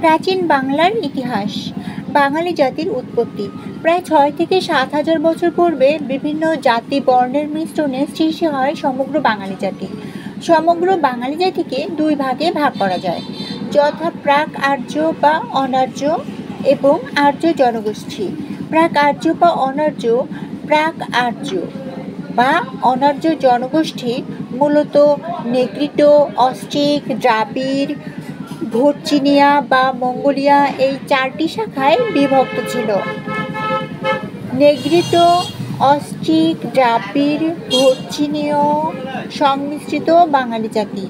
প্রাচীন বাংলার ইতিহাস। বাঙালি জাতির উৎপত্তি প্রায় 6 থেকে 7,000 বছর পূর্বে বিভিন্ন জাতি বর্ণের মিশ্রণে সৃষ্টি হয় সমগ্র বাঙালি জাতি। সমগ্র বাঙালি জাতিকে দুই ভাগে ভাগ করা যায়, যথা প্রাক আর্য বা অনার্য এবং আর্য জনগোষ্ঠী। প্রাক আর্য বা অনার্য প্রাক আর্য বা অনার্য জনগোষ্ঠী মূলত নেগ্রিটো, অস্ট্রিক, দ্রাবিড়, ভোটচিনিয়া বা মঙ্গোলিয়া এই 4টি শাখায় বিভক্ত ছিল। নেগ্রিটো, অস্ট্রিক, দ্রাবিড়, ভোটচিনীয় সংমিশ্রিত বাঙালি জাতি।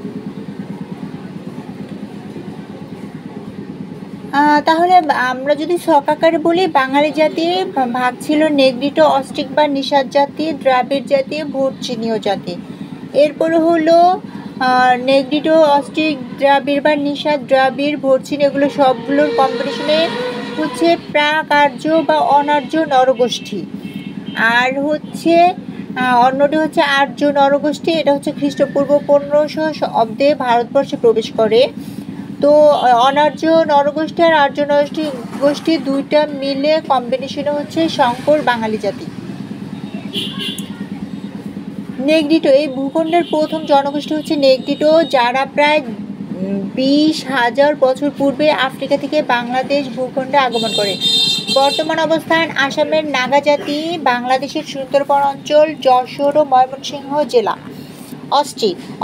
তাহলে আমরা যদি ছক আকারে বলি, বাঙালি জাতির ভাগ ছিল নেগ্রিটো, অস্ট্রিক বা নিষাদ জাতি, দ্রাবিড় জাতি, ভোটচিনীয় জাতি। এরপরে হলো নেগ্রিটো, অস্ট্রিক, দ্রাবিড় বা নিষাদ, দ্রাবিড়, ভোটচিনি, এগুলো সবগুলোর কম্বিনেশনে হচ্ছে প্রাক আর্য বা অনার্য নরগোষ্ঠী। আর হচ্ছে অন্যটি হচ্ছে আর্য নরগোষ্ঠী। এটা হচ্ছে খ্রিস্টপূর্ব 1500 অব্দে ভারতবর্ষে প্রবেশ করে। তো অনার্য নরগোষ্ঠী আর আর্য গোষ্ঠী দুইটা মিলে কম্বিনেশনে হচ্ছে সংকর বাঙালি জাতি। নেগ্রিটো, এই ভূখণ্ডের প্রথম জনগোষ্ঠী হচ্ছে নেগ্রিটো, যারা প্রায় 20,000 বছর পূর্বে আফ্রিকা থেকে বাংলাদেশ ভূখণ্ডে আগমন করে। বর্তমান অবস্থান আসামের নাগা জাতি, বাংলাদেশের সুন্দরবন অঞ্চল, যশোর ও ময়মনসিংহ জেলা।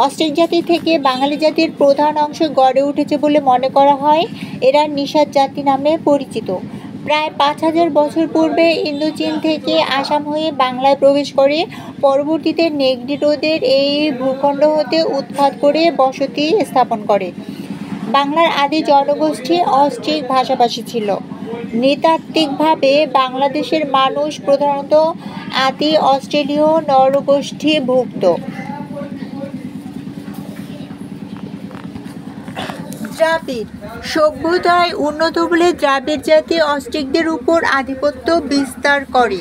অস্ট্রিক জাতি থেকে বাঙালি জাতির প্রধান অংশ গড়ে উঠেছে বলে মনে করা হয়। এরা নিষাদ জাতি নামে পরিচিত। প্রায় 5,000 বছর পূর্বে ইন্দোচীন থেকে আসাম হয়ে বাংলায় প্রবেশ করে। পরবর্তীতে নেগ্রিটোদের এই ভূখণ্ড হতে উৎখাত করে বসতি স্থাপন করে। বাংলার আদি জনগোষ্ঠী অস্ট্রিক ভাষাভাষী ছিল। নৃতাত্ত্বিকভাবে বাংলাদেশের মানুষ প্রধানত আদি অস্ট্রেলীয় নরগোষ্ঠীভুক্ত। দ্রাবিড় সভ্যতায় উন্নত বলে দ্রাবিড় জাতি অস্ট্রিকদের উপর আধিপত্য বিস্তার করে।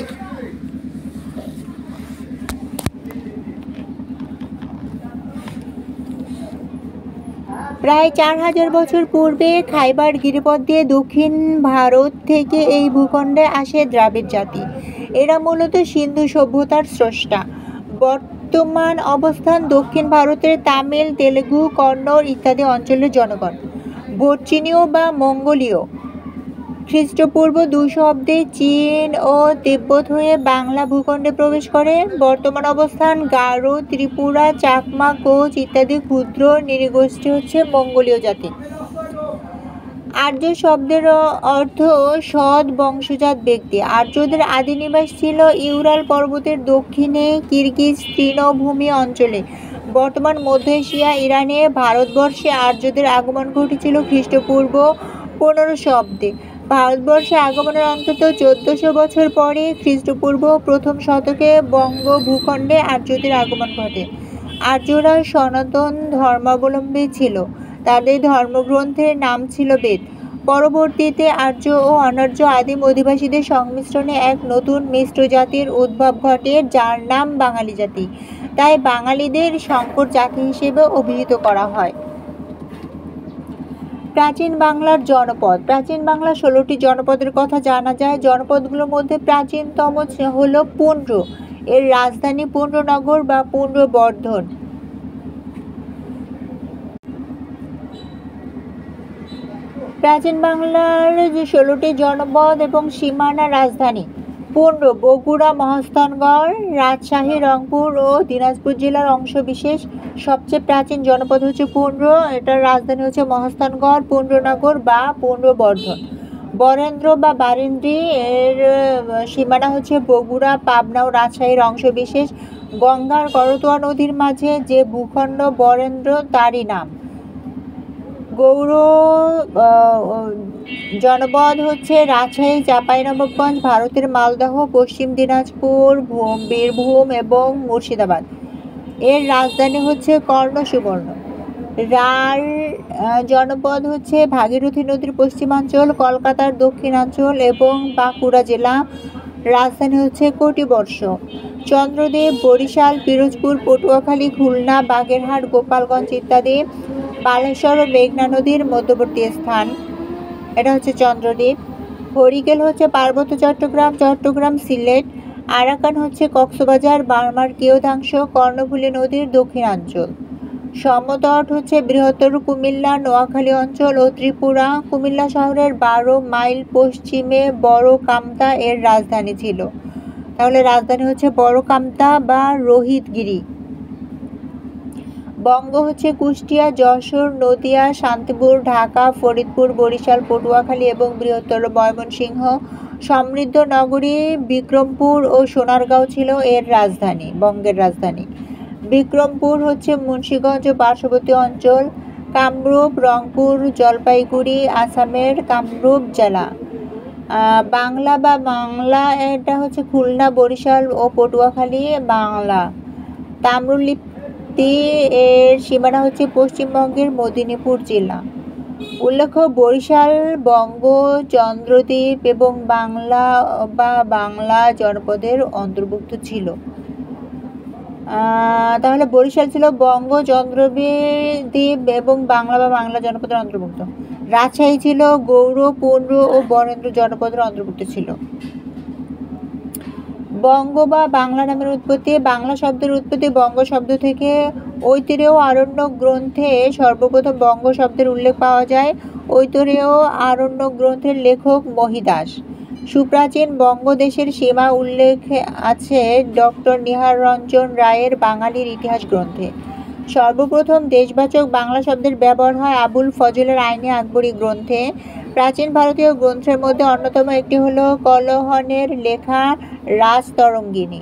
প্রায় 4,000 বছর পূর্বে খাইবার গিরিপথ দিয়ে দক্ষিণ ভারত থেকে এই ভূখণ্ডে আসে দ্রাবিড় জাতি। এরা মূলত সিন্ধু সভ্যতার স্রষ্টা। বর্তমান অবস্থান দক্ষিণ ভারতের তামিল, তেলুগু, কন্নড় ইত্যাদি অঞ্চলের জনগণ। ভোটচিনীয় বা মঙ্গোলীয় খ্রিস্টপূর্ব 200 অব্দে চীন ও তিব্বত হয়ে বাংলা ভূখণ্ডে প্রবেশ করে। বর্তমান অবস্থান গারো, ত্রিপুরা, চাকমা, কোচ ইত্যাদি ক্ষুদ্র নৃগোষ্ঠী হচ্ছে মঙ্গোলীয় জাতি। আর্য শব্দের অর্থ সৎ বংশজাত ব্যক্তি। আর্যদের আদি নিবাস ছিল ইউরাল পর্বতের দক্ষিণে কিরগিজ তৃণভূমি অঞ্চলে। বর্তমান মধ্য এশিয়া, ইরানে, ভারতবর্ষে আর্যদের আগমন ঘটেছিল খ্রিস্টপূর্ব 1500 অব্দে। ভারতবর্ষে আগমনের অন্তত 1400 বছর পরে খ্রিস্টপূর্ব প্রথম শতকে বঙ্গ ভূখণ্ডে আর্যদের আগমন ঘটে। আর্যরা সনাতন ধর্মাবলম্বী ছিল। তাদের ধর্মগ্রন্থের নাম ছিল বেদ। পরবর্তীতে আর্য ও অনার্য আদিম অধিবাসীদের সংমিশ্রণে এক নতুন মিশ্র জাতির উদ্ভব ঘটে, যার নাম বাঙালি জাতি। তাই বাঙালিদের সংকর জাতি হিসেবে অভিহিত করা হয়। প্রাচীন বাংলার জনপদ। প্রাচীন বাংলার 16টি জনপদের কথা জানা যায়। জনপদগুলোর মধ্যে প্রাচীনতম হল পুন্ড্র। এর রাজধানী পুন্ড্রনগর বা পুন্ড্রবর্ধন। প্রাচীন বাংলার যে 16টি জনপদ এবং সীমানা রাজধানী: পুন্ড্র, বগুড়া, মহাস্থানগড়, রাজশাহী, রংপুর ও দিনাজপুর জেলার অংশবিশেষ। সবচেয়ে প্রাচীন জনপদ হচ্ছে পুন্ড্র। এটার রাজধানী হচ্ছে মহাস্থানগড়, পুন্ড্রনগর বা পুন্ড্রবর্ধন। বরেন্দ্র বা বারেন্দ্রী, এর সীমানা হচ্ছে বগুড়া, পাবনা ও রাজশাহীর অংশবিশেষ। গঙ্গার করতোয়া নদীর মাঝে যে ভূখণ্ড বরেন্দ্র, তারই নাম। গৌড় জনপদ হচ্ছে রাজশাহী, চাঁপাইনবাবগঞ্জ, ভারতের মালদহ, পশ্চিম দিনাজপুর, বীরভূম এবং মুর্শিদাবাদ। এর রাজধানী হচ্ছে কর্ণসুবর্ণ। রাঢ় জনপদ হচ্ছে ভাগীরথী নদীর পশ্চিমাঞ্চল, কলকাতার দক্ষিণাঞ্চল এবং বাঁকুড়া জেলা। রাজধানী হচ্ছে কটিবর্ষ। চন্দ্রদ্বীপ, বরিশাল, পিরোজপুর, পটুয়াখালী, খুলনা, বাগেরহাট, গোপালগঞ্জ ইত্যাদি। বালেশ্বর ও মেঘনা নদীর মধ্যবর্তী স্থান। এটা হচ্ছে চন্দ্রদ্বীপ। হরিকেল হচ্ছে পার্বত্য চট্টগ্রাম, চট্টগ্রাম সিলেট। আরাকান হচ্ছে কক্সবাজার, বার্মার কিয়দাংশ, কর্ণফুলী নদীর দক্ষিণাঞ্চল। সমতট হচ্ছে বৃহত্তর কুমিল্লা, নোয়াখালী অঞ্চল ও ত্রিপুরা। কুমিল্লা শহরের 12 মাইল পশ্চিমে বড় কামতা এর রাজধানী ছিল। তাহলে রাজধানী হচ্ছে বড় কামতা বা রোহিতগিরি। বঙ্গ হচ্ছে কুষ্টিয়া, যশোর, নদিয়া, শান্তিপুর, ঢাকা, ফরিদপুর, বরিশাল, পটুয়াখালী এবং বৃহত্তর ময়মনসিংহ। সমৃদ্ধ নগরী বিক্রমপুর ও সোনারগাঁও ছিল এর রাজধানী, বঙ্গের রাজধানী। বিক্রমপুর হচ্ছে মুন্সিগঞ্জ ও পার্শ্ববর্তী অঞ্চল। কামরূপ, রংপুর, জলপাইগুড়ি আসামের কামরূপ জেলা। বাংলা বা বাংলা এটা হচ্ছে খুলনা, বরিশাল ও পটুয়াখালী বাংলা। তাম্রলিপ্তি এর সীমানা হচ্ছে পশ্চিমবঙ্গের মেদিনীপুর জেলা। উল্লেখ্য, বরিশাল বঙ্গ, চন্দ্রদ্বীপ এবং বাংলা বা বাংলা জনপদের অন্তর্ভুক্ত ছিল। তাহলে বরিশাল ছিল বঙ্গ, চন্দ্রদ্বীপ এবং বাংলা বা বাংলা জনপদের অন্তর্ভুক্ত। রাজশাহী ছিল গৌড়, পুন্ড ও বরেন্দ্র জনপদের অন্তর্ভুক্ত ছিল। বঙ্গ বা বাংলা নামের উৎপত্তি। বাংলা শব্দের উৎপত্তি বঙ্গ শব্দ থেকে। ঐতরেয় আরণ্যক গ্রন্থে সর্বপ্রথম বঙ্গ শব্দের উল্লেখ পাওয়া যায়। ঐতরেয় আরণ্যক গ্রন্থের লেখক মহিদাস। সুপ্রাচীন বঙ্গদেশের সীমা উল্লেখ আছে ডক্টর নিহার রঞ্জন রায়ের বাঙালির ইতিহাস গ্রন্থে। সর্বপ্রথম দেশবাচক বাংলা শব্দের ব্যবহার হয় আবুল ফজলের আইনে আকবরী গ্রন্থে। প্রাচীন ভারতীয় গ্রন্থের মধ্যে অন্যতম একটি হল কলহনের লেখা রাজতরঙ্গিনী।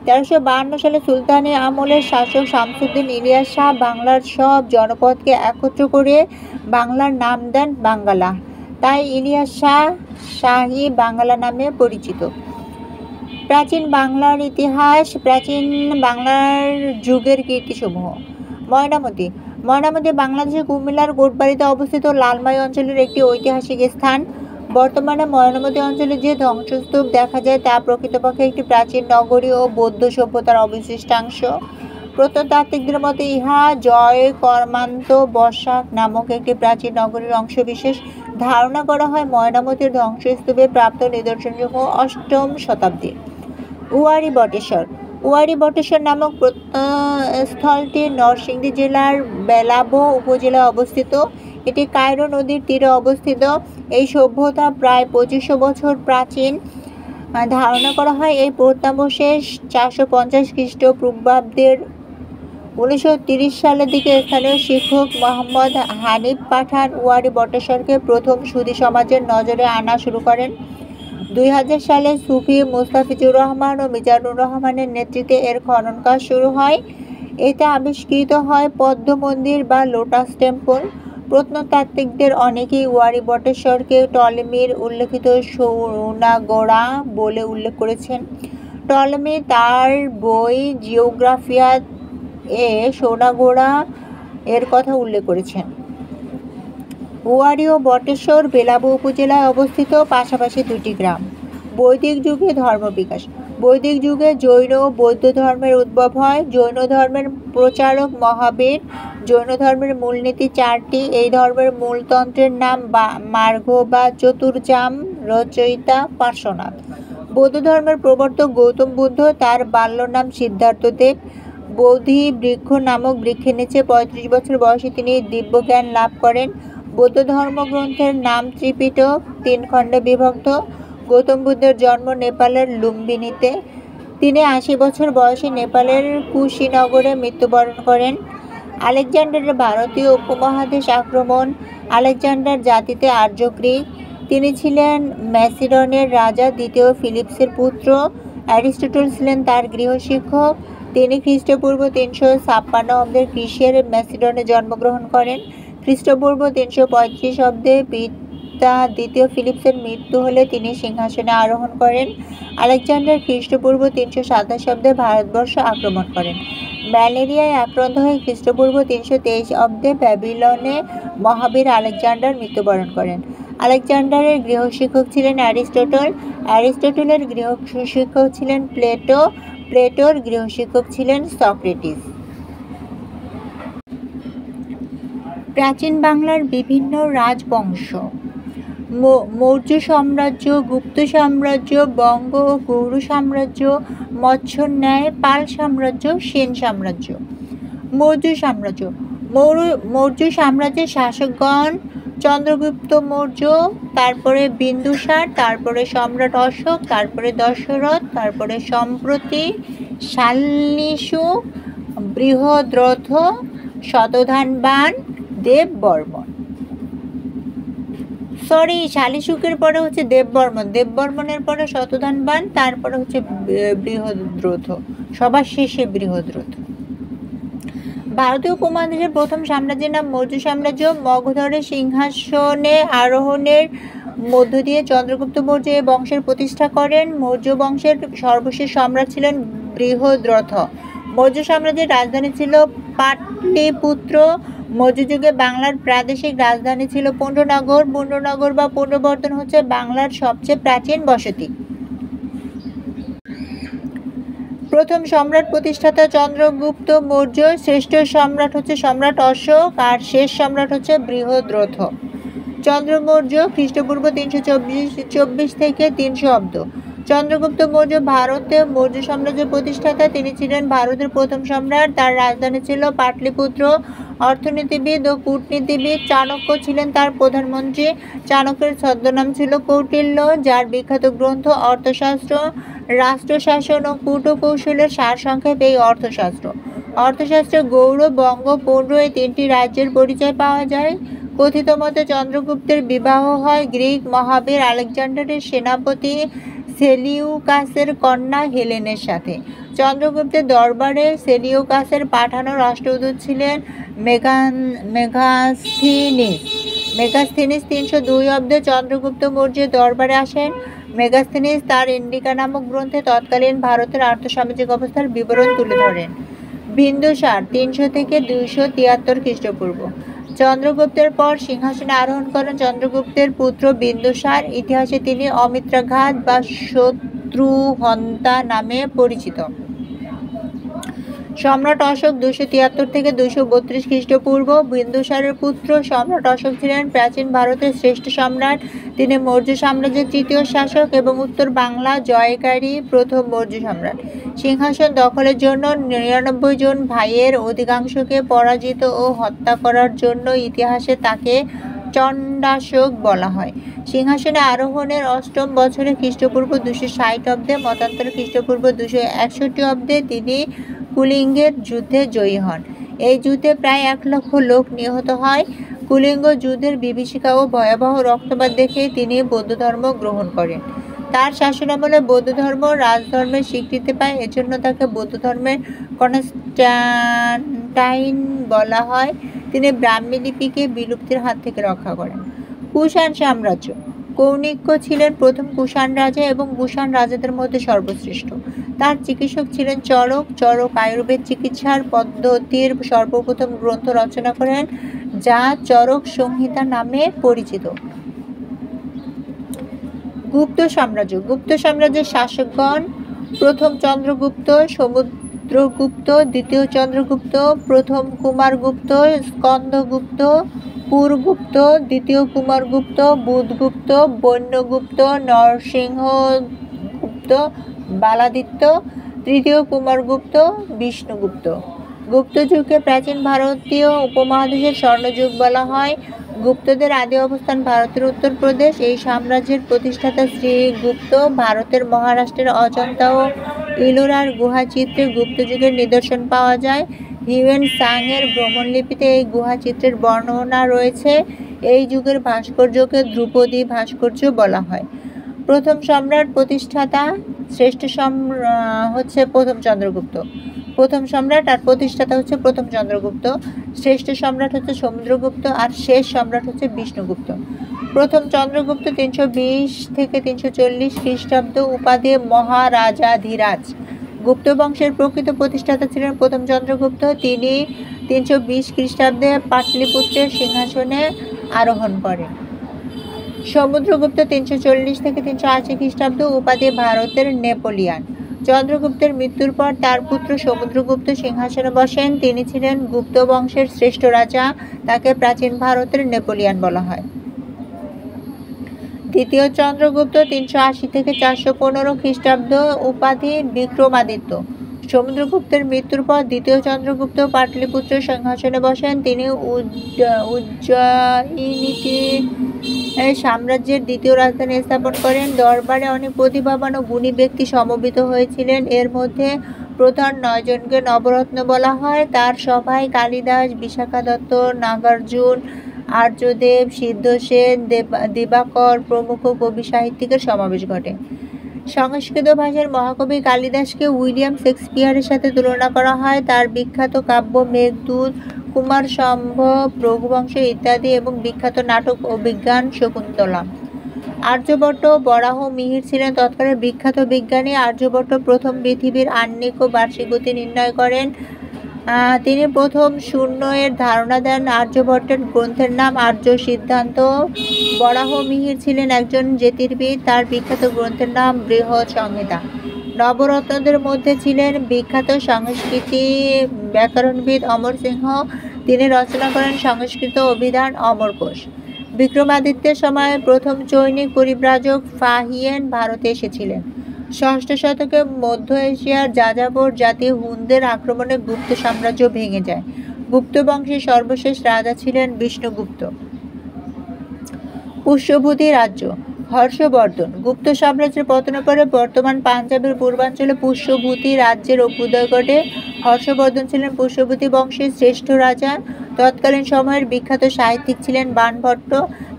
1352 সালে সুলতানি আমলের শাসক শামসুদ্দিন ইলিয়াস শাহ বাংলার সব জনপদকে একত্র করে বাংলার নাম দেন বাঙ্গালা। তাই ইলিয়াস শাহ শাহী বাংলা নামে পরিচিত। প্রাচীন বাংলার ইতিহাস। প্রাচীন বাংলার যুগের কীর্তিসমূহ। ময়নামতি। ময়নামতি বাংলাদেশের কুমিল্লার কোটবাড়িতে অবস্থিত লালমাই অঞ্চলের একটি ঐতিহাসিক স্থান। বর্তমানে ময়নামতি অঞ্চলে যে ধ্বংসস্তূপ দেখা যায় তা প্রকৃতপক্ষে একটি প্রাচীন নগরী ও বৌদ্ধ সভ্যতার অবশিষ্টাংশ। প্রত্নতাত্ত্বিকদের মতে ইহা জয় কর্মান্ত বসাক নামক একটি প্রাচীন নগরীর অংশবিশেষ। ধারণা করা হয় ময়নামতির ধ্বংসস্তূপে প্রাপ্ত নিদর্শনসমূহ 8ম শতাব্দীর। উয়ারি বটেশ্বর। উয়ারি বটেশ্বর নামক প্রত্নস্থলটি নরসিংদী জেলার বেলাবো উপজেলায় অবস্থিত। এটি কায়রো নদীর তীরে অবস্থিত। এই সভ্যতা প্রায় 2500 বছর প্রাচীন। ধারণা করা হয় এই প্রত্নবশেষ 450 খ্রিস্টপূর্বাব্দের 1930 সালের দিকে স্থানীয় শিক্ষক মোহাম্মদ হানিফ পাঠান উয়ারি বটেশ্বরকে প্রথম সুধী সমাজের নজরে আনা শুরু করেন। 2000 সালে সুফি মুস্তাফিজুর রহমান ও মিজানুর রহমানের নেতৃত্বে এর খনন কাজ শুরু হয়। এতে আবিষ্কৃত হয় পদ্ম মন্দির বা লোটাস টেম্পল। প্রত্নতাত্ত্বিকদের অনেকেই উয়ারি বটেশ্বরকে টলেমির উল্লেখিত সোনাগড়া বলে উল্লেখ করেছেন। টলেমি তার বই জিওগ্রাফিয়া এ সোনাগড়া এর কথা উল্লেখ করেছেন। উয়ারি ও বটেশ্বর বেলাবো উপজেলায় অবস্থিত, পাশাপাশি দুটি গ্রাম। বৈদিক যুগে ধর্ম বিকাশ। বৈদিক যুগে জৈন ও বৌদ্ধ ধর্মের উদ্ভব হয়। জৈন ধর্মের প্রচারক মহাবীর। জৈন ধর্মের মূলনীতি 4টি। এই ধর্মের মূলতন্ত্রের নাম মার্গ বা চতুর্জাম, রচয়িতা পার্শ্বনাথ। বৌদ্ধ ধর্মের প্রবর্তক গৌতম বুদ্ধ, তার বাল্য নাম সিদ্ধার্থদেব। বোধি বৃক্ষ নামক বৃক্ষের নিচে 35 বছর বয়সে তিনি দিব্যজ্ঞান লাভ করেন। বৌদ্ধ ধর্মগ্রন্থের নাম ত্রিপিটক, 3 খণ্ডে বিভক্ত। গৌতম বুদ্ধের জন্ম নেপালের লুম্বিনীতে। তিনি 80 বছর বয়সে নেপালের কুশীনগরে মৃত্যুবরণ করেন। আলেকজান্ডারের ভারতীয় উপমহাদেশ আক্রমণ। আলেকজান্ডার জাতিতে আর্য গ্রীক। তিনি ছিলেন ম্যাসিডনের রাজা দ্বিতীয় ফিলিপসের পুত্র। অ্যারিস্টটল ছিলেন তার গৃহশিক্ষক। তিনি খ্রিস্টপূর্ব 356 অব্দে গ্রীসের ম্যাসিডনে জন্মগ্রহণ করেন। খ্রিস্টপূর্ব 335 অব্দে পিতা দ্বিতীয় ফিলিপসের মৃত্যু হলে তিনি সিংহাসনে আরোহণ করেন। আলেকজান্ডার খ্রিস্টপূর্ব 327 অব্দে ভারতবর্ষ আক্রমণ করেন। ম্যালেরিয়ায় আক্রান্ত হয়ে খ্রিস্টপূর্ব 323 অব্দে ব্যাবিলনে মহাবীর আলেকজান্ডার মৃত্যুবরণ করেন। আলেকজান্ডারের গৃহশিক্ষক ছিলেন অ্যারিস্টটল। অ্যারিস্টটলের গৃহশিক্ষক ছিলেন প্লেটো। প্লেটোর গৃহশিক্ষক ছিলেন সক্রেটিস। প্রাচীন বাংলার বিভিন্ন রাজবংশ। মৌর্য সাম্রাজ্য, গুপ্ত সাম্রাজ্য, বঙ্গ ও গৌড় সাম্রাজ্য, মৎস্য ন্যায়, পাল সাম্রাজ্য, সেন সাম্রাজ্য। মৌর্য সাম্রাজ্য। মৌর্য সাম্রাজ্যের শাসকগণ চন্দ্রগুপ্ত মৌর্য, তারপরে বিন্দুসার, তারপরে সম্রাট অশোক, তারপরে দশরথ, তারপরে সম্প্রতি শাল্লিশু, বৃহদ্রথ, শতধানবান, দেববর্মন। শালিশুকের পরে হচ্ছে দেববর্মন, দেববর্মনের পরে শতধানবান, তারপরে হচ্ছে বৃহদ্রথ, সবার শেষে বৃহদ্রথ। ভারতীয় উপমহাদেশের প্রথম সাম্রাজ্যের নাম মৌর্য সাম্রাজ্য। মগধরের সিংহাসনে আরোহণের মধ্য দিয়ে চন্দ্রগুপ্ত মৌর্য এই বংশের প্রতিষ্ঠা করেন। মৌর্য বংশের সর্বশেষ সম্রাট ছিলেন বৃহদ্রথ। মৌর্য সাম্রাজ্যের রাজধানী ছিল পাটলিপুত্র। মৌর্য যুগে বাংলার প্রাদেশিক রাজধানী ছিল পুণ্ড্রনগর। পুণ্ড্রনগর বা পুণ্ড্রবর্ধন হচ্ছে বাংলার সবচেয়ে প্রাচীন বসতি। প্রথম সম্রাট প্রতিষ্ঠাতা চন্দ্রগুপ্ত মৌর্য। শ্রেষ্ঠ সম্রাট হচ্ছে সম্রাট অশোক, আর শেষ সম্রাট হচ্ছে বৃহদ্রথ। চন্দ্র মৌর্য খ্রিস্টপূর্ব 324 থেকে 300 অব্দ। চন্দ্রগুপ্ত মৌর্য ভারতে মৌর্য সাম্রাজ্যের প্রতিষ্ঠাতা। তিনি ছিলেন ভারতের প্রথম সম্রাট। তার রাজধানী ছিল পাটলিপুত্র। অর্থনীতিবিদ ও কূটনীতিবিদ চাণক্য ছিলেন তার প্রধানমন্ত্রী। চাণক্যের ছদ্মনাম ছিল কৌটিল্য, যার বিখ্যাত গ্রন্থ অর্থশাস্ত্র। রাষ্ট্রশাসন ও কূটকৌশলের সারসংক্ষেপ এই অর্থশাস্ত্র। অর্থশাস্ত্রে গৌড়, বঙ্গ, পুণ্ড্র এই তিনটি রাজ্যের পরিচয় পাওয়া যায়। কথিত মতে চন্দ্রগুপ্তের বিবাহ হয় গ্রিক মহাবীর আলেকজান্ডারের সেনাপতি সেলিউকাসের কন্যা হেলেনের সাথে। চন্দ্রগুপ্তের দরবারে সেলিউকাসের পাঠানো রাষ্ট্রদূত ছিলেন মেগাস্থিনিস। 302 অব্দে চন্দ্রগুপ্ত মৌর্যের দরবারে আসেন। মেগাস্থিনিস তার ইন্ডিকা নামক গ্রন্থে তৎকালীন ভারতের আর্থসামাজিক অবস্থার বিবরণ তুলে ধরেন। বিন্দুসার 300 থেকে 273 খ্রিস্টপূর্ব। চন্দ্রগুপ্তের পর সিংহাসনে আরোহণ করেন চন্দ্রগুপ্তের পুত্র বিন্দুসার। ইতিহাসে তিনি অমিত্রাঘাত বা শত্রুহন্তা নামে পরিচিত। সম্রাট অশোক 273 থেকে 232 খ্রিস্টপূর্ব। বিন্দুসারের পুত্র সম্রাট অশোক ছিলেন প্রাচীন ভারতের শ্রেষ্ঠ সম্রাট। তিনি মৌর্য সাম্রাজ্যের তৃতীয় শাসক এবং উত্তর বাংলা জয়কারী প্রথম মৌর্য সম্রাট। সিংহাসন দখলের জন্য 99 জন ভাইয়ের অধিকাংশকে পরাজিত ও হত্যা করার জন্য ইতিহাসে তাকে চণ্ডাশোক বলা হয়। সিংহাসনে আরোহণের অষ্টম বছরে খ্রিস্টপূর্ব 260 অব্দে, মতান্তরে খ্রিস্টপূর্ব 261 অব্দে তিনি কুলিঙ্গের যুদ্ধে জয়ী হন। এই যুদ্ধে প্রায় 1 লক্ষ লোক নিহত হয়। কুলিঙ্গ যুদ্ধের বিভীষিকা ও ভয়াবহ রক্তপাত দেখে তিনি বৌদ্ধ ধর্ম গ্রহণ করেন। তার শাসনামলে বৌদ্ধ ধর্ম রাজধর্মের স্বীকৃতি পায়। এজন্য তাকে বৌদ্ধ ধর্মের কনস্ট্যান্টাইন বলা হয়। তিনি ব্রাহ্মী লিপিকে বিলুপ্তির হাত থেকে রক্ষা করেন। কুষাণ সাম্রাজ্য। কৌণিক্য ছিলেন প্রথম কুষাণ রাজা এবং কুষাণ রাজাদের মধ্যে সর্বশ্রেষ্ঠ। তার চিকিৎসক ছিলেন চরক। চরক আয়ুর্বেদ চিকিৎসার পদ্ধতির সর্বপ্রথম গ্রন্থ রচনা করেন, যা চরক সংহিতা নামে পরিচিত। গুপ্ত সাম্রাজ্য। গুপ্ত সাম্রাজ্যের শাসকগণ প্রথম চন্দ্রগুপ্ত, সমুদ্রগুপ্ত, দ্বিতীয় চন্দ্রগুপ্ত, প্রথম কুমারগুপ্ত, স্কন্দগুপ্ত, পুরগুপ্ত, দ্বিতীয় কুমারগুপ্ত, বুধগুপ্ত, বন্যগুপ্ত, নরসিংহগুপ্ত, বালাদিত্য, তৃতীয় কুমারগুপ্ত, বিষ্ণুগুপ্ত। গুপ্ত যুগকে প্রাচীন ভারতীয় উপমহাদেশের স্বর্ণযুগ বলা হয়। গুপ্তদের আদি অবস্থান ভারতের উত্তরপ্রদেশ। এই সাম্রাজ্যের প্রতিষ্ঠাতা শ্রীগুপ্ত। ভারতের মহারাষ্ট্রের অজন্তা ও ইলোরার গুহা চিত্রে গুপ্ত যুগের নিদর্শন পাওয়া যায়। হিউয়েন সাং-এর ভ্রমণলিপিতে এই গুহা চিত্রের বর্ণনা রয়েছে। এই যুগের ভাস্কর্যকে ধ্রুপদী ভাস্কর্য বলা হয়। প্রথম সম্রাট প্রতিষ্ঠাতা শ্রেষ্ঠ হচ্ছে প্রথম চন্দ্রগুপ্ত। প্রথম সম্রাট আর প্রতিষ্ঠাতা হচ্ছে প্রথম চন্দ্রগুপ্ত। শ্রেষ্ঠ সম্রাট হচ্ছে সমুদ্রগুপ্ত আর শেষ সম্রাট হচ্ছে বিষ্ণুগুপ্ত। প্রথম চন্দ্রগুপ্ত 320 থেকে 340 খ্রিস্টাব্দ। উপাধি মহারাজাধিরাজ। গুপ্ত বংশের প্রকৃত প্রতিষ্ঠাতা ছিলেন প্রথম চন্দ্রগুপ্ত। তিনি 320 খ্রিস্টাব্দে পাটলিপুত্রের সিংহাসনে আরোহণ করেন। সমুদ্রগুপ্ত 340 থেকে 380 খ্রিস্টাব্দ। উপাধি ভারতের নেপোলিয়ান। চন্দ্রগুপ্তের মৃত্যুর পর তার পুত্র সমুদ্রগুপ্ত সিংহাসনে বসেন। তিনি ছিলেন গুপ্ত বংশের শ্রেষ্ঠ রাজা। তাকে প্রাচীন ভারতের নেপোলিয়ান বলা হয়। দ্বিতীয় চন্দ্রগুপ্ত 380 থেকে 415 খ্রিস্টাব্দ, উপাধি বিক্রমাদিত্য। সমুদ্রগুপ্তের মৃত্যুর পর দ্বিতীয় চন্দ্রগুপ্ত পাটলিপুত্র সিংহাসনে বসেন। তিনি উজ্জয়িনীতে সাম্রাজ্যের দ্বিতীয় রাজধানী স্থাপন করেন। দরবারে অনেক প্রতিভাবান ও গুণী ব্যক্তি সমবেত হয়েছিলেন। এর মধ্যে প্রধান 9 জনকে নবরত্ন বলা হয়। তার সভায় কালিদাস, বিশাখা দত্ত, নাগার্জুন, আর্যদেব, সিদ্ধসেন, দিবাকর প্রমুখ কবি সাহিত্যিকের সমাবেশ ঘটে। সংস্কৃত ভাষার মহাকবি কালিদাসকে উইলিয়াম শেক্সপিয়ারের সাথে তুলনা করা হয়। তার বিখ্যাত কাব্য মেঘদূত, কুমার সম্ভব, রঘুবংশ ইত্যাদি এবং বিখ্যাত নাটক অভিজ্ঞান শকুন্তলা। আর্যভট্ট, বরাহ মিহির ছিলেন তৎকালের বিখ্যাত বিজ্ঞানী। আর্যভট্ট প্রথম পৃথিবীর আহ্নিক ও বার্ষিক গতি নির্ণয় করেন। তিনি প্রথম শূন্য এর ধারণা দেন। আর্যভট্টের গ্রন্থের নাম আর্য সিদ্ধান্ত। বরাহ মিহির ছিলেন একজন জ্যোতির্বিদ। তার বিখ্যাত গ্রন্থের নাম বৃহৎ সংহিতা। নবরত্নদের মধ্যে ছিলেন বিখ্যাত সংস্কৃতি ব্যাকরণবিদ অমর সিংহ। তিনি রচনা করেন সংস্কৃত অভিধান অমরকোষ। বিক্রমাদিত্যের সময় প্রথম চৈনিক পরিব্রাজক ফাহিয়েন ভারতে এসেছিলেন। ষষ্ঠ শতকে মধ্য এশিয়ার যাযাবর জাতি হুনদের আক্রমণে গুপ্ত সাম্রাজ্য ভেঙে যায়। গুপ্ত বংশের সর্বশেষ রাজা ছিলেন বিষ্ণুগুপ্ত। পুষ্যভূতি রাজ্য। হর্ষবর্ধন। গুপ্ত সাম্রাজ্যের পতনের পরে বর্তমান পাঞ্জাবের পূর্বাঞ্চলে পুষ্যভূতি রাজ্যের অভ্যুদয় ঘটে। হর্ষবর্ধন ছিলেন পুষ্যভূতি বংশের শ্রেষ্ঠ রাজা। তৎকালীন সময়ের বিখ্যাত সাহিত্যিক ছিলেন বাণভট্ট।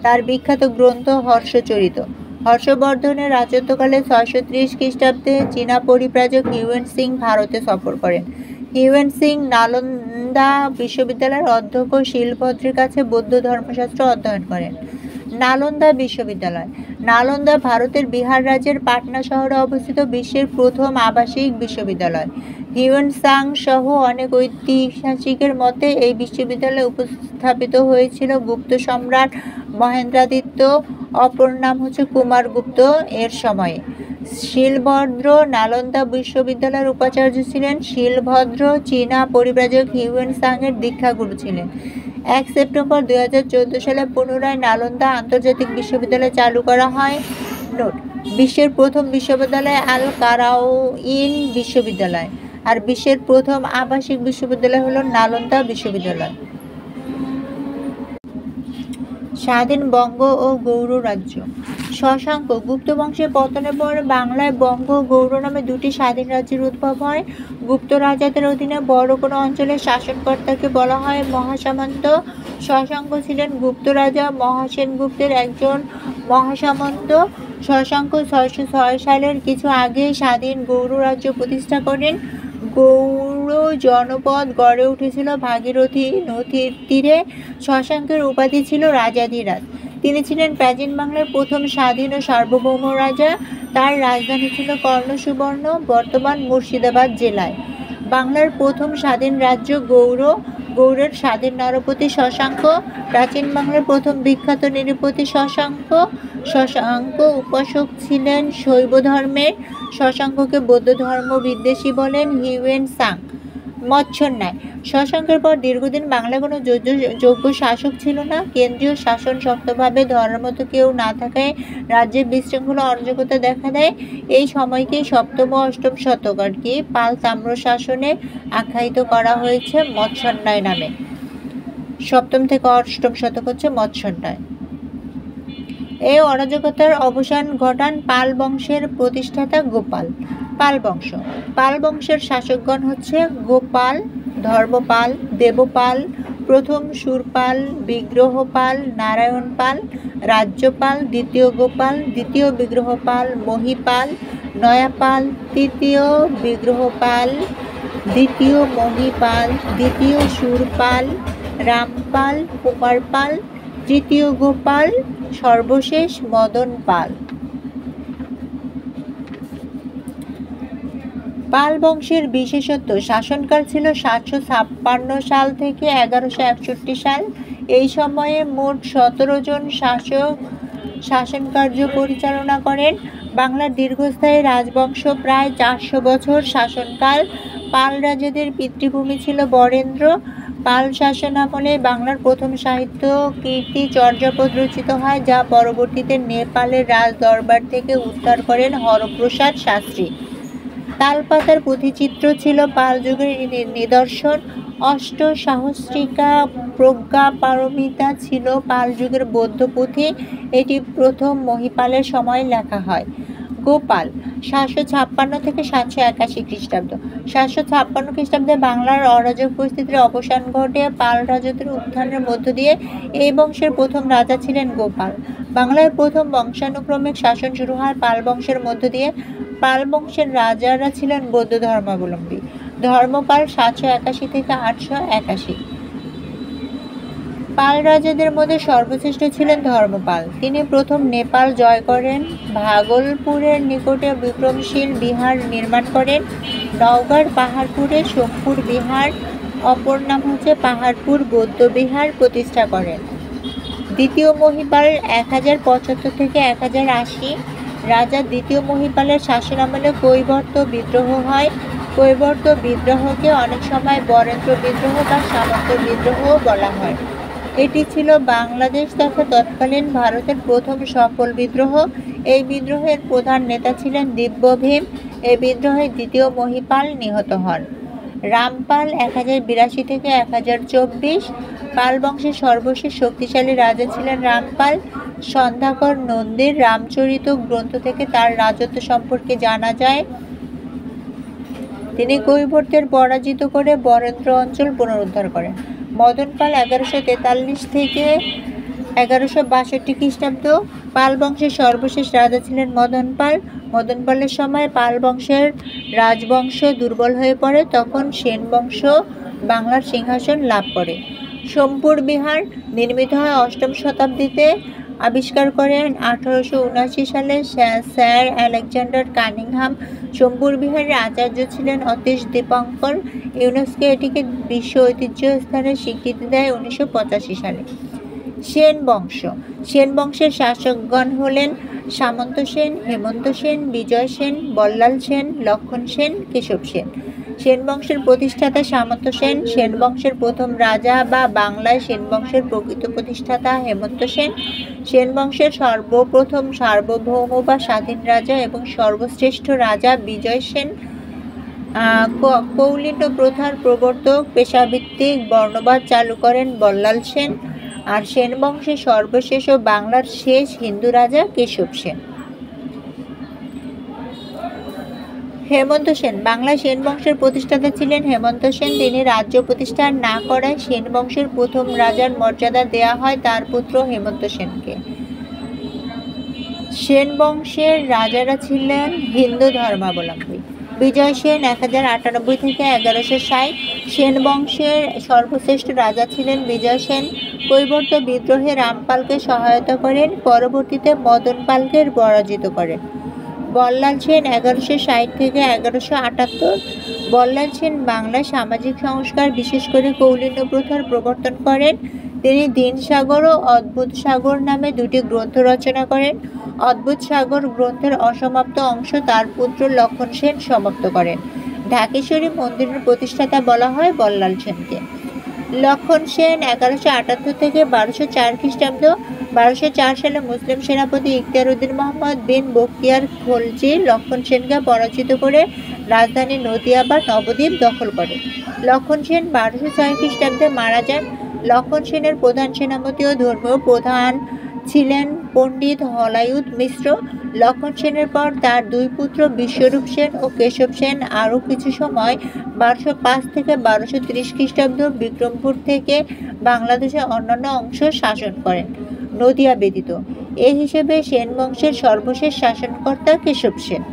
তার বিখ্যাত গ্রন্থ হর্ষচরিত। হর্ষবর্ধনের রাজত্বকালে 630 খ্রিস্টাব্দে চীনা পরিব্রাজক হিউয়েন সিং ভারতে সফর করেন। হিউয়েন সিং নালন্দা বিশ্ববিদ্যালয়ের অধ্যক্ষ শিলভদ্রের কাছে বৌদ্ধ ধর্মশাস্ত্র অধ্যয়ন করেন। নালন্দা বিশ্ববিদ্যালয়। নালন্দা ভারতের বিহার রাজ্যের পাটনা শহরে অবস্থিত বিশ্বের প্রথম আবাসিক বিশ্ববিদ্যালয়। হিউয়েন সাং সহ অনেক ঐতিহাসিকের মতে এই বিশ্ববিদ্যালয়ে উপস্থাপিত হয়েছিল গুপ্ত সম্রাট মহেন্দ্রাদিত্য, অপর নাম হচ্ছে কুমারগুপ্ত এর সময়ে। শিলভদ্র নালন্দা বিশ্ববিদ্যালয়ের উপাচার্য ছিলেন। শিলভদ্র চীনা পরিব্রাজক হিউয়েন সাংয়ের দীক্ষাগুরু ছিলেন। 1 সেপ্টেম্বর 2014 সালে পুনরায় নালন্দা আন্তর্জাতিক বিশ্ববিদ্যালয় চালু করা হয়। নোট: বিশ্বের প্রথম বিশ্ববিদ্যালয় আল কারাউইন বিশ্ববিদ্যালয়, আর বিশ্বের প্রথম আবাসিক বিশ্ববিদ্যালয় হল নালন্দা বিশ্ববিদ্যালয়। স্বাধীন বঙ্গ ও গৌড় রাজ্য। শশাঙ্ক। গুপ্ত বংশের পতনের পর বাংলায় বঙ্গ ও গৌড় নামে দুটি স্বাধীন রাজ্যের উদ্ভব হয়। গুপ্ত রাজাদের অধীনে বড় কোনো অঞ্চলের শাসনকর্তাকে বলা হয় মহাসামন্ত। শশাঙ্ক ছিলেন গুপ্ত রাজা মহাসেনগুপ্তের একজন মহাসামন্ত। শশাঙ্ক 606 সালের কিছু আগে স্বাধীন গৌড় রাজ্য প্রতিষ্ঠা করেন। গৌড় জনপদ গড়ে উঠেছিল ভাগীরথী নদীর তীরে। শশাঙ্কের উপাধি ছিল রাজাধিরাজ। তিনি ছিলেন প্রাচীন বাংলার প্রথম স্বাধীন ও সার্বভৌম রাজা। তার রাজধানী ছিল কর্ণসুবর্ণ, বর্তমান মুর্শিদাবাদ জেলায়। বাংলার প্রথম স্বাধীন রাজ্য গৌড়। গৌড়ের স্বাধীন নরপতি শশাঙ্ক। প্রাচীন বাংলার প্রথম বিখ্যাত নৃপতি শশাঙ্ক। শশাঙ্ক উপাসক ছিলেন শৈব ধর্মের। শশাঙ্ককে বৌদ্ধ ধর্ম বিদ্বেষী বলেন হিউয়েন সাং। মৎস্যন্যায়। শশাঙ্কের পর দীর্ঘদিন বাংলায় কোনো যোগ্য শাসক ছিল না। কেন্দ্রীয় শাসন শক্তভাবে ধরার মতো কেউ না থাকায় রাজ্যে বিশৃঙ্খলা অরাজকতা দেখা দেয়। এই সময়কে সপ্তম ও অষ্টম শতক পাল তাম্র শাসনে আখ্যায়িত করা হয়েছে মৎস্যন্যায় নামে। সপ্তম থেকে অষ্টম শতক হচ্ছে মৎস্যন্যায়। এই অরাজকতার অবসান ঘটান পাল বংশের প্রতিষ্ঠাতা গোপাল। পাল বংশ। পাল বংশের শাসকগণ হচ্ছে গোপাল, ধর্মপাল, দেবপাল, প্রথম সুরপাল, বিগ্রহপাল, নারায়ণপাল, রাজ্যপাল, দ্বিতীয় গোপাল, দ্বিতীয় বিগ্রহপাল, মহিপাল, নয়াপাল, তৃতীয় বিগ্রহপাল, দ্বিতীয় মহিপাল, দ্বিতীয় সুরপাল, রামপাল, কুমারপাল, তৃতীয় গোপাল, সর্বশেষ মদন পাল। পাল বংশের বিশেষত্ব: শাসনকাল ছিল 756 সাল থেকে 1161 সাল। এই সময়ে মোট 17 জন শাসক শাসনকার্য পরিচালনা করেন। বাংলার দীর্ঘস্থায়ী রাজবংশ প্রায় 400 বছর শাসনকাল। পাল রাজাদের পিতৃভূমি ছিল বরেন্দ্র। পাল শাসনামলে বাংলার প্রথম সাহিত্য কীর্তি চর্যাপদ রচিত হয়, যা পরবর্তীতে নেপালের রাজ দরবার থেকে উদ্ধার করেন হরপ্রসাদ শাস্ত্রী। তালপাতার পুঁথিচিত্র ছিল পাল যুগের নিদর্শন। অষ্টসাহস্রিকা প্রজ্ঞাপারমিতা ছিল পাল যুগের বৌদ্ধ পুঁথি। এটি প্রথম মহিপালের সময় লেখা হয়। গোপাল 756 থেকে 781 খ্রিস্টাব্দ। 756 খ্রিস্টাব্দে বাংলার অরাজক পরিস্থিতির অবসান ঘটে পাল রাজত্বের উত্থানের মধ্য দিয়ে। এই বংশের প্রথম রাজা ছিলেন গোপাল। বাংলার প্রথম বংশানুক্রমিক শাসন শুরু হয় পাল বংশের মধ্য দিয়ে। পাল বংশের রাজারা ছিলেন বৌদ্ধ ধর্মাবলম্বী। ধর্মপাল 781 থেকে 881। পাল রাজাদের মধ্যে সর্বশ্রেষ্ঠ ছিলেন ধর্মপাল। তিনি প্রথম নেপাল জয় করেন, ভাগলপুরের নিকটে বিক্রমশীল বিহার নির্মাণ করেন, নওগাঁর পাহাড়পুরে সোমপুর বিহার, অপর নাম হচ্ছে পাহাড়পুর বৌদ্ধ বিহার প্রতিষ্ঠা করেন। দ্বিতীয় মহিপাল 1075 থেকে 1080। রাজা দ্বিতীয় মহিপালের শাসনামলে কৈবর্ত বিদ্রোহ হয়। কৈবর্ত বিদ্রোহকে অনেক সময় বরেন্দ্র বিদ্রোহ বা সামন্ত বিদ্রোহ বলা হয়। এটি ছিল বাংলাদেশ তথা তৎকালীন ভারতের প্রথম সফল বিদ্রোহ। এই বিদ্রোহের প্রধান নেতা ছিলেন দিব্যভীম। এই বিদ্রোহে দ্বিতীয় মহিপাল নিহত হন। রামপাল 1082 থেকে 1024। পাল বংশের সর্বশেষ শক্তিশালী রাজা ছিলেন রামপাল। সন্ধ্যাকর নন্দীর রামচরিত গ্রন্থ থেকে তার রাজত্ব সম্পর্কে জানা যায়। তিনি কৈবর্তের পরাজিত করে বরেন্দ্র অঞ্চল পুনরুদ্ধার করেন। মদনপাল 1143 থেকে 1162 খ্রিস্টাব্দ। পাল বংশের সর্বশেষ রাজা ছিলেন মদনপাল। মদনপালের সময় পাল বংশের রাজবংশ দুর্বল হয়ে পড়ে। তখন সেন বংশ বাংলার সিংহাসন লাভ করে। সোমপুর বিহার নির্মিত হয় 8ম শতাব্দীতে। আবিষ্কার করেন 1879 সালে স্যার আলেকজান্ডার কানিংহাম। সোমপুর বিহারের আচার্য ছিলেন অতীশ দীপঙ্কর। ইউনেস্কো এটিকে বিশ্ব ঐতিহ্য স্থানের স্বীকৃতি দেয় 1985 সালে। সেন বংশ। সেন বংশের শাসকগণ হলেন সামন্ত সেন, হেমন্ত সেন, বিজয় সেন, বল্লাল সেন, লক্ষণ সেন, কেশব সেন। সেন বংশের প্রতিষ্ঠাতা সামন্ত সেন। সেন বংশের প্রথম রাজা বা বাংলায় সেন বংশের প্রকৃত প্রতিষ্ঠাতা হেমন্ত সেন। সেন বংশের সর্বপ্রথম সার্বভৌম বা স্বাধীন রাজা এবং সর্বশ্রেষ্ঠ রাজা বিজয় সেন। কৌলিন্য প্রথার প্রবর্তক, পেশাভিত্তিক বর্ণবাদ চালু করেন বল্লাল সেন। আর সেন বংশের সর্বশেষ ও বাংলার শেষ হিন্দু রাজা কেশব সেন। হেমন্ত সেন। বাংলায় সেন বংশের প্রতিষ্ঠাতা ছিলেন হেমন্ত সেন। তিনি রাজ্য প্রতিষ্ঠা না করায় সেন বংশের প্রথম রাজার মর্যাদা দেয়া হয় তার পুত্র হেমন্ত সেনকে। সেন বংশের রাজারা ছিলেন হিন্দু ধর্মাবলম্বী। বিজয় সেন 1098 থেকে 1160। সেন বংশের সর্বশ্রেষ্ঠ রাজা ছিলেন বিজয় সেন। কৈবর্ত বিদ্রোহে রামপালকে সহায়তা করেন। পরবর্তীতে মদনপালকে পরাজিত করেন। বল্লাল সেন 1160 থেকে 1178। বল্লাল সেন বাংলায় সামাজিক সংস্কার বিশেষ করে কৌলিন্য প্রথার প্রবর্তন করেন। তিনি দীনসাগর ও অদ্ভুত সাগর নামে দুটি গ্রন্থ রচনা করেন। অদ্ভুত সাগর গ্রন্থের অসমাপ্ত অংশ তার পুত্র লক্ষণ সেন সমাপ্ত করেন। ঢাকেশ্বরী মন্দিরের প্রতিষ্ঠাতা বলা হয় বল্লাল সেনকে। লক্ষণ সেন 1178 থেকে 1204 খ্রিস্টাব্দ। 1204 সালে মুসলিম সেনাপতি ইখতিয়ার উদ্দিন মোহাম্মদ বিন বখতিয়ার খলজি লক্ষণ সেনকে পরাজিত করে রাজধানী নদিয়া বা নবদ্বীপ দখল করে। লক্ষণ সেন 1206 খ্রিস্টাব্দে মারা যান। লক্ষণ সেনের প্রধান সেনাপতি ও ধর্মীয় প্রধান ছিলেন পণ্ডিত হলায়ুধ মিশ্র। লক্ষণ সেনের পর তার দুই পুত্র বিশ্বরূপ সেন ও কেশব সেন আরও কিছু সময় 1205 থেকে 1230 খ্রিস্টাব্দ বিক্রমপুর থেকে বাংলাদেশের অন্যান্য অংশ শাসন করেন, নদিয়া ব্যতীত। এ হিসেবে সেন বংশের সর্বশেষ শাসনকর্তা কেশব সেন।